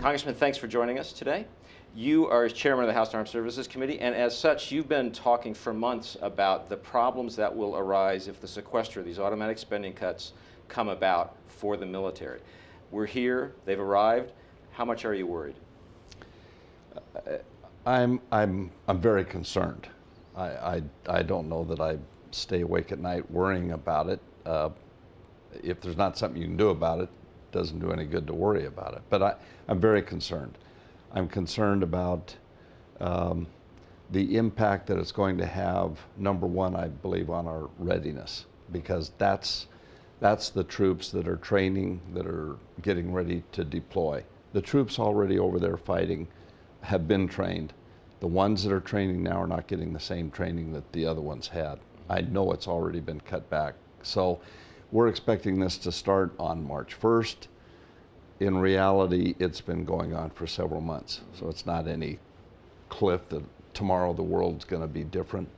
Congressman, thanks for joining us today. You are chairman of the House Armed Services Committee, and as such, you've been talking for months about the problems that will arise if the sequester, these automatic spending cuts, come about for the military. We're here, they've arrived. How much are you worried? I'm very concerned. I don't know that I stay awake at night worrying about it. If there's not something you can do about it, it doesn't do any good to worry about it. But I'm very concerned. I'm concerned about the impact that it's going to have, number one, I believe, on our readiness, because that's the troops that are training, that are getting ready to deploy. The troops already over there fighting have been trained. The ones that are training now are not getting the same training that the other ones had. I know it's already been cut back. So we're expecting this to start on March 1st. In reality, it's been going on for several months. So it's not any cliff that tomorrow the world's going to be different.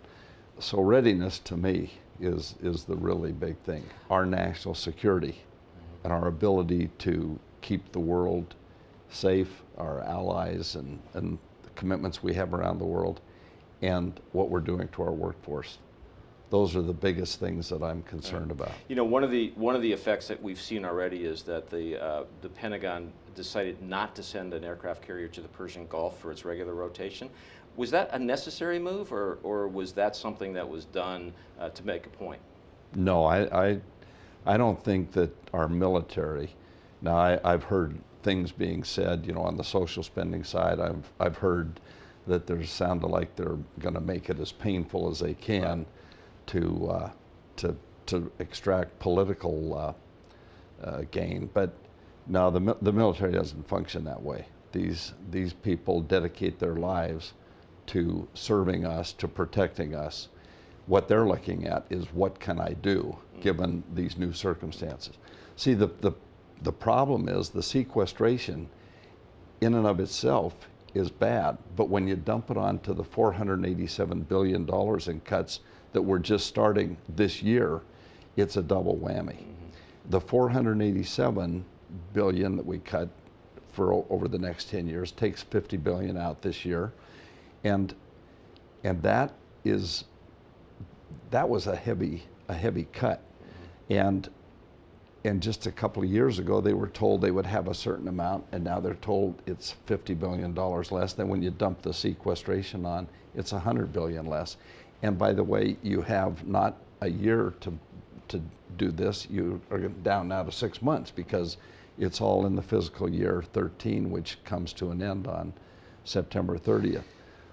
So readiness to me is the really big thing. Our national security and our ability to keep the world safe, our allies and the commitments we have around the world, and what we're doing to our workforce. Those are the biggest things that I'm concerned about. You know, one of the effects that we've seen already is that the Pentagon decided not to send an aircraft carrier to the Persian Gulf for its regular rotation. Was that a necessary move, or was that something that was done to make a point? No, I don't think that our military. Now I've heard things being said, you know, on the social spending side. I've heard that there's sounded like they're going to make it as painful as they can. Right. To extract political gain, but no, the military doesn't function that way. These people dedicate their lives to serving us, to protecting us. What they're looking at is, what can I do given these new circumstances? See, the problem is the sequestration in and of itself is bad, but when you dump it onto the $487 billion in cuts that we're just starting this year, it's a double whammy. The $487 billion that we cut for over the next 10 years takes $50 billion out this year, and that was a heavy cut. And just a couple of years ago, they were told they would have a certain amount, and now they're told it's $50 billion less. Then when you dump the sequestration on, it's $100 billion less. And by the way, you have not a year to do this. You are down now to 6 months, because it's all in the fiscal year 13, which comes to an end on September 30th.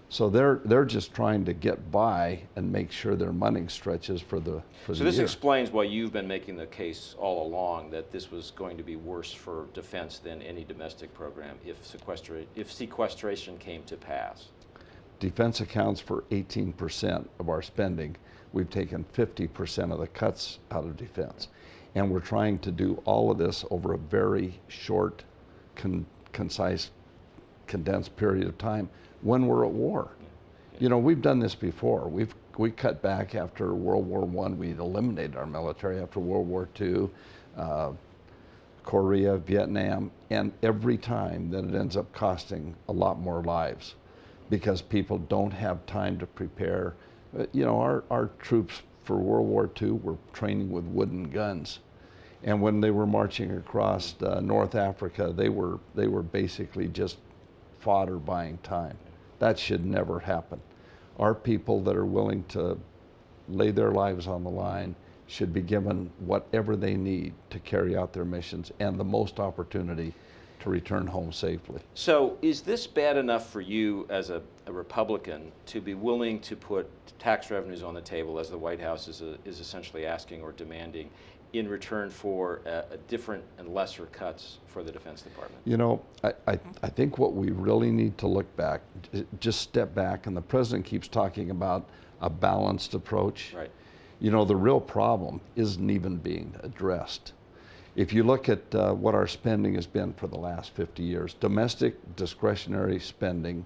So they're just trying to get by and make sure their money stretches for the year. So this explains why you've been making the case all along that this was going to be worse for defense than any domestic program if sequestration came to pass. Defense accounts for 18% of our spending. We've taken 50% of the cuts out of defense. And we're trying to do all of this over a very short, concise, condensed period of time when we're at war. You know, we've done this before. We cut back after World War I. We eliminated our military after World War II, Korea, Vietnam, and every time then it ends up costing a lot more lives, because people don't have time to prepare. You know, our troops for World War II were training with wooden guns. And when they were marching across North Africa, they were basically just fodder buying time. That should never happen. Our people that are willing to lay their lives on the line should be given whatever they need to carry out their missions and the most opportunity to return home safely. So is this bad enough for you as a Republican to be willing to put tax revenues on the table, as the White House is essentially asking or demanding, in return for different and lesser cuts for the Defense Department? You know, I think what we really need to look back, just step back, and the President keeps talking about a balanced approach. Right. You know, the real problem isn't even being addressed. If you look at what our spending has been for the last 50 years, domestic discretionary spending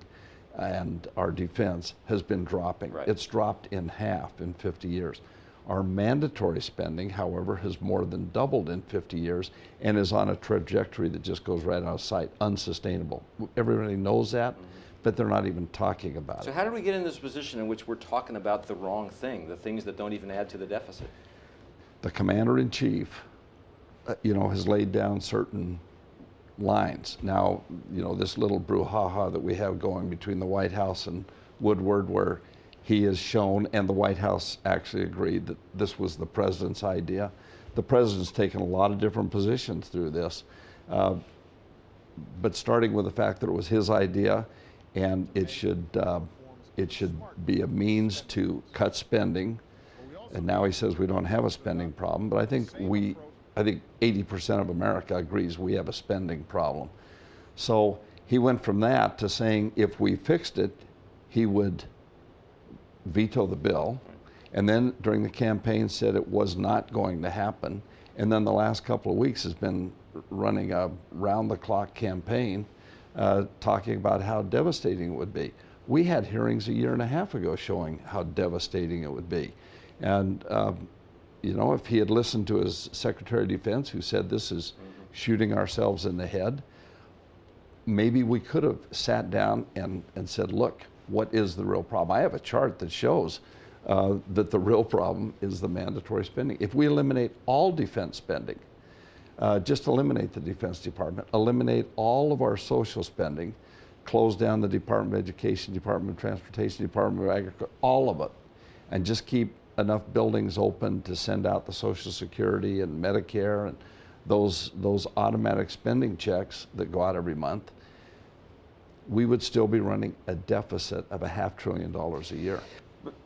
and our defense has been dropping. Right. It's dropped in half in 50 years. Our mandatory spending, however, has more than doubled in 50 years and is on a trajectory that just goes right out of sight, unsustainable. Everybody knows that, but they're not even talking about So it. how did we get in this position in which we're talking about the wrong thing, the things that don't even add to the deficit? The commander-in-chief, has laid down certain lines. Now, this little brouhaha that we have going between the White House and Woodward, where he has shown, and the White House actually agreed, that this was the president's idea. The president's taken a lot of different positions through this, but starting with the fact that it was his idea, and it should be a means to cut spending. And now he says we don't have a spending problem, but I think 80% of America agrees we have a spending problem. So he went from that to saying if we fixed it, he would veto the bill, and then during the campaign said it was not going to happen, and then the last couple of weeks has been running a round-the-clock campaign talking about how devastating it would be. We had hearings a year and a half ago showing how devastating it would be, and if he had listened to his Secretary of Defense, who said this is shooting ourselves in the head, maybe we could have sat down and said, look, what is the real problem? I have a chart that shows that the real problem is the mandatory spending. If we eliminate all defense spending, just eliminate the Defense Department, eliminate all of our social spending, close down the Department of Education, Department of Transportation, Department of Agriculture, all of it, and just keep enough buildings open to send out the Social Security and Medicare and those automatic spending checks that go out every month, we would still be running a deficit of $500 billion a year.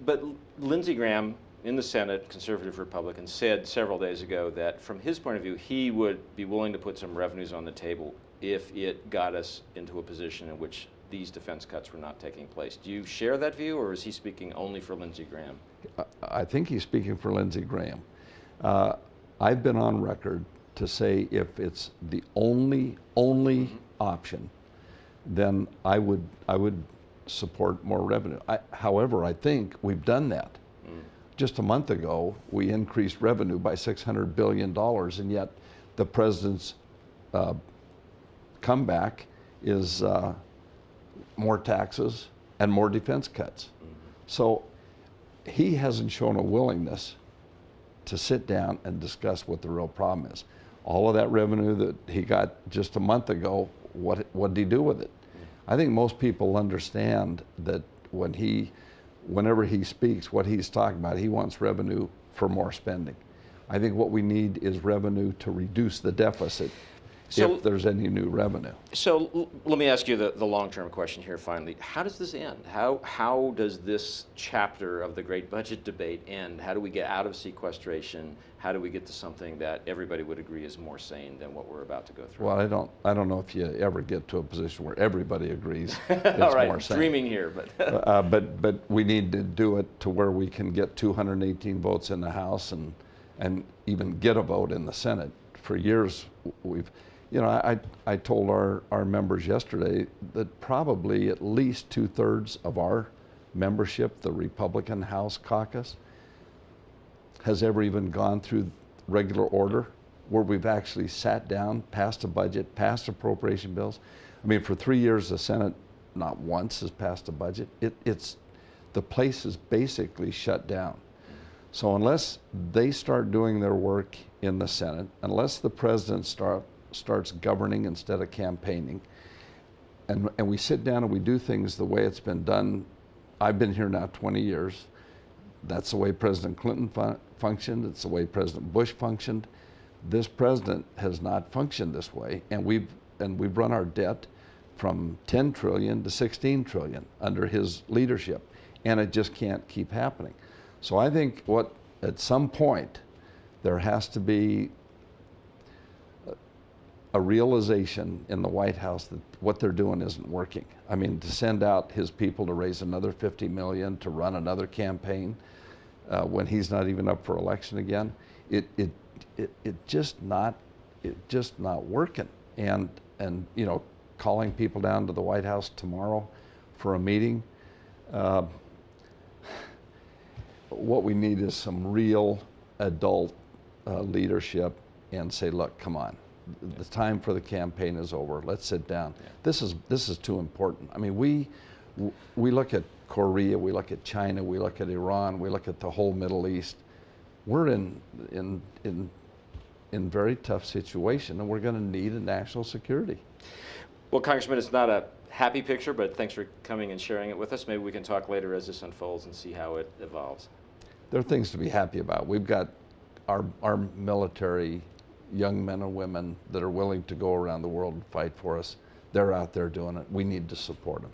But Lindsey Graham in the Senate, conservative Republican, said several days ago that from his point of view, he would be willing to put some revenues on the table if it got us into a position in which these defense cuts were not taking place. Do you share that view, or is he speaking only for Lindsey Graham? I think he's speaking for Lindsey Graham. I've been on record to say if it's the only option, then I would support more revenue. However, I think we've done that. Just a month ago, we increased revenue by $600 billion, and yet the president's comeback is more taxes and more defense cuts. So he hasn't shown a willingness to sit down and discuss what the real problem is. All of that revenue that he got just a month ago, what did he do with it? I think most people understand that whenever he speaks, what he's talking about, he wants revenue for more spending. I think what we need is revenue to reduce the deficit, if there's any new revenue. So let me ask you the long-term question here finally. How does this end? How does this chapter of the great budget debate end? How do we get out of sequestration? How do we get to something that everybody would agree is more sane than what we're about to go through? Well, I don't know if you ever get to a position where everybody agrees it's All right, more sane. dreaming here, but but we need to do it to where we can get 218 votes in the House and even get a vote in the Senate. For years, I told our members yesterday that probably at least 2/3 of our membership, the Republican House caucus, has ever even gone through regular order where we've actually sat down, passed a budget, passed appropriation bills. I mean, for 3 years, the Senate not once has passed a budget. The place is basically shut down. So unless they start doing their work in the Senate, unless the president starts governing instead of campaigning, and we sit down and we do things the way it's been done. I've been here now 20 years. That's the way President Clinton functioned. It's the way President Bush functioned. This president has not functioned this way, and we've run our debt from 10 trillion to 16 trillion under his leadership, and it just can't keep happening. So I think at some point there has to be a realization in the White House that what they're doing isn't working. I mean, to send out his people to raise another 50 million to run another campaign when he's not even up for election again, it just not working. And calling people down to the White House tomorrow for a meeting. what we need is some real adult leadership and say, look, come on, the time for the campaign is over. Let's sit down. This is too important. I mean, we look at Korea, we look at China, we look at Iran, we look at the whole Middle East. We're in very tough situation, and we're going to need a national security. Well, Congressman, it's not a happy picture, but thanks for coming and sharing it with us. Maybe we can talk later as this unfolds and see how it evolves. There are things to be happy about. We've got our military, young men and women that are willing to go around the world and fight for us. They're out there doing it. We need to support them.